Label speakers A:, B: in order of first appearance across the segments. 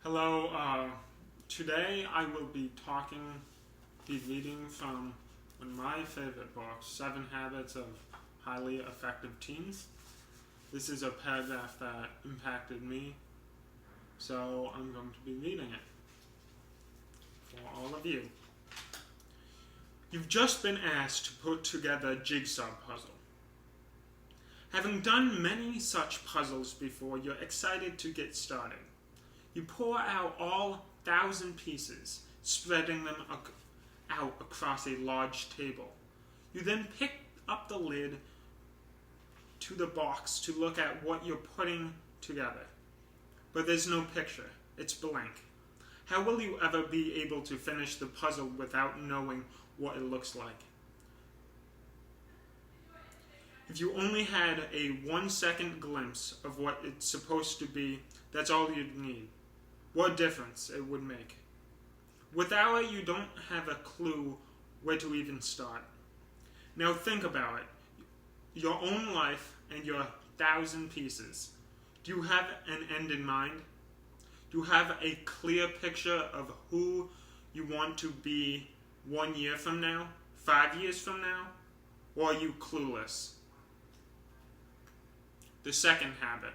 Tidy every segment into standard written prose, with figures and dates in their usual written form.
A: Hello, today I will be reading from one of my favorite books, Seven Habits of Highly Effective Teens. This is a paragraph that impacted me, so I'm going to be reading it for all of you. You've just been asked to put together a jigsaw puzzle. Having done many such puzzles before, you're excited to get started. You pour out all 1,000 pieces, spreading them out across a large table. You then pick up the lid to the box to look at what you're putting together. But there's no picture. It's blank. How will you ever be able to finish the puzzle without knowing what it looks like? If you only had a 1-second glimpse of what it's supposed to be, that's all you'd need. What difference it would make. Without it, you don't have a clue where to even start. Now think about it. Your own life and your 1,000 pieces. Do you have an end in mind? Do you have a clear picture of who you want to be 1 year from now, 5 years from now? Or are you clueless? The second habit.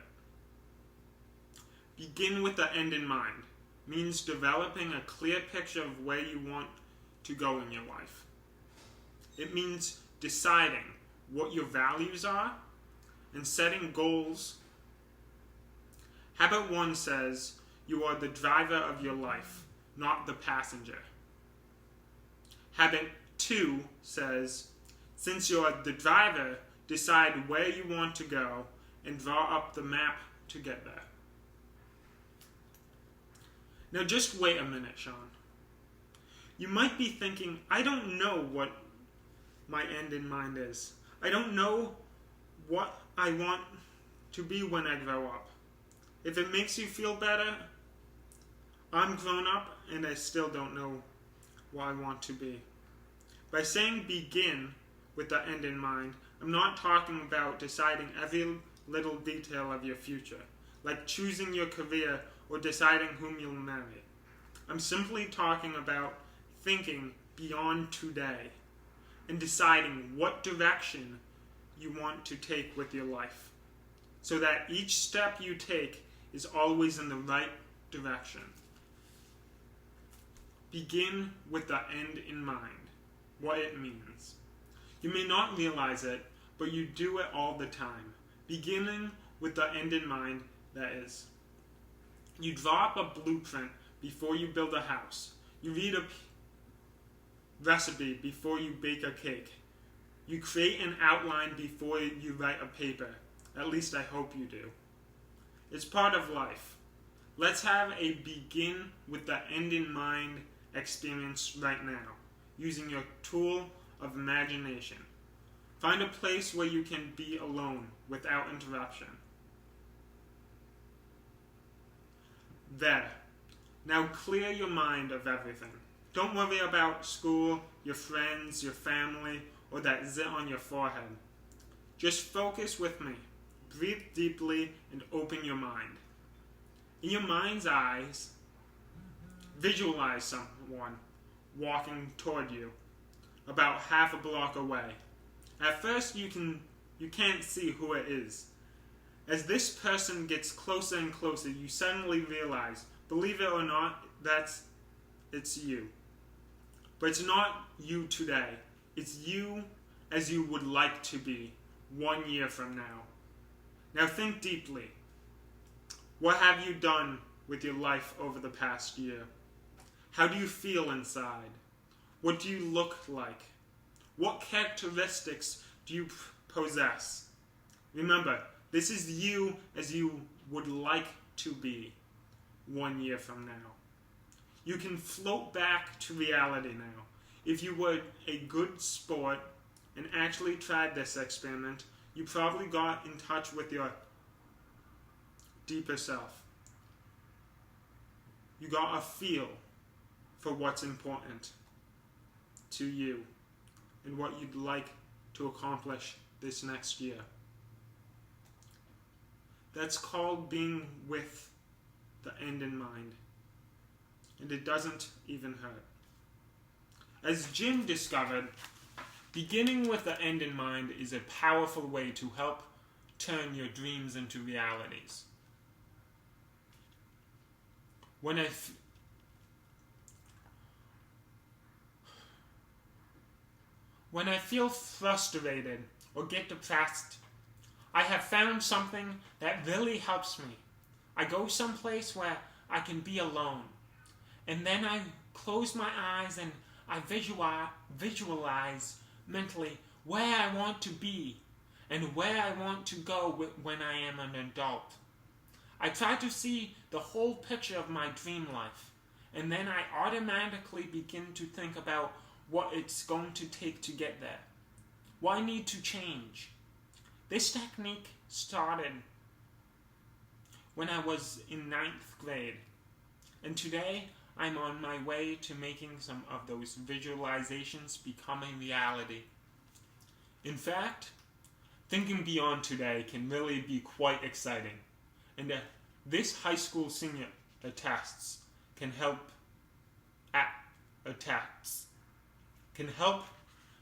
A: Begin with the end in mind. Means developing a clear picture of where you want to go in your life. It means deciding what your values are and setting goals. Habit 1 says you are the driver of your life, not the passenger. Habit 2 says, since you're the driver, decide where you want to go and draw up the map to get there. Now just wait a minute, Sean. You might be thinking, I don't know what my end in mind is. I don't know what I want to be when I grow up. If it makes you feel better, I'm grown up and I still don't know what I want to be. By saying begin with the end in mind, I'm not talking about deciding every little detail of your future, like choosing your career or deciding whom you'll marry. I'm simply talking about thinking beyond today and deciding what direction you want to take with your life, so that each step you take is always in the right direction. Begin with the end in mind, what it means. You may not realize it, but you do it all the time. Beginning with the end in mind, that is. You draw up a blueprint before you build a house. You read a recipe before you bake a cake. You create an outline before you write a paper. At least I hope you do. It's part of life. Let's have a begin with the end in mind experience right now, using your tool of imagination. Find a place where you can be alone without interruption. There. Now clear your mind of everything. Don't worry about school, your friends, your family, or that zit on your forehead. Just focus with me. Breathe deeply and open your mind. In your mind's eyes, visualize someone walking toward you, about half a block away. At first you can't see who it is. As this person gets closer and closer, you suddenly realize, believe it or not, it's you. But it's not you today. It's you as you would like to be 1 year from now. Now think deeply. What have you done with your life over the past year? How do you feel inside? What do you look like? What characteristics do you possess? Remember, this is you as you would like to be 1 year from now. You can float back to reality now. If you were a good sport and actually tried this experiment, you probably got in touch with your deeper self. You got a feel for what's important to you and what you'd like to accomplish this next year. That's called being with the end in mind. and it doesn't even hurt. As Jim discovered, beginning with the end in mind is a powerful way to help turn your dreams into realities. When I feel frustrated or get depressed, I have found something that really helps me. I go someplace where I can be alone, and then I close my eyes and I visualize mentally where I want to be and where I want to go when I am an adult. I try to see the whole picture of my dream life, and then I automatically begin to think about what it's going to take to get there, what I need to change. This technique started when I was in 9th grade, and today I'm on my way to making some of those visualizations become a reality. In fact, thinking beyond today can really be quite exciting, and this high school senior attests can help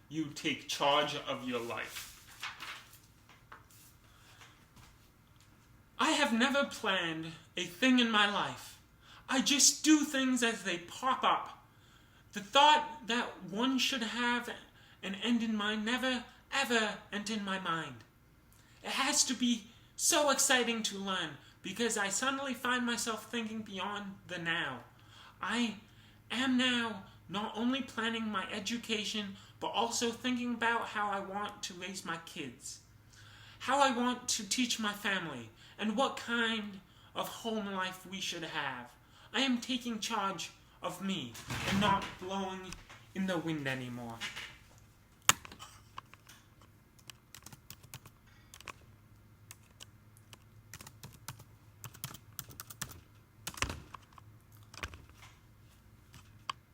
A: you take charge of your life. I have never planned a thing in my life. I just do things as they pop up. The thought that one should have an end in mind never, ever entered my mind. It has to be so exciting to learn because I suddenly find myself thinking beyond the now. I am now not only planning my education, but also thinking about how I want to raise my kids, how I want to teach my family, and what kind of home life we should have. I am taking charge of me and not blowing in the wind anymore.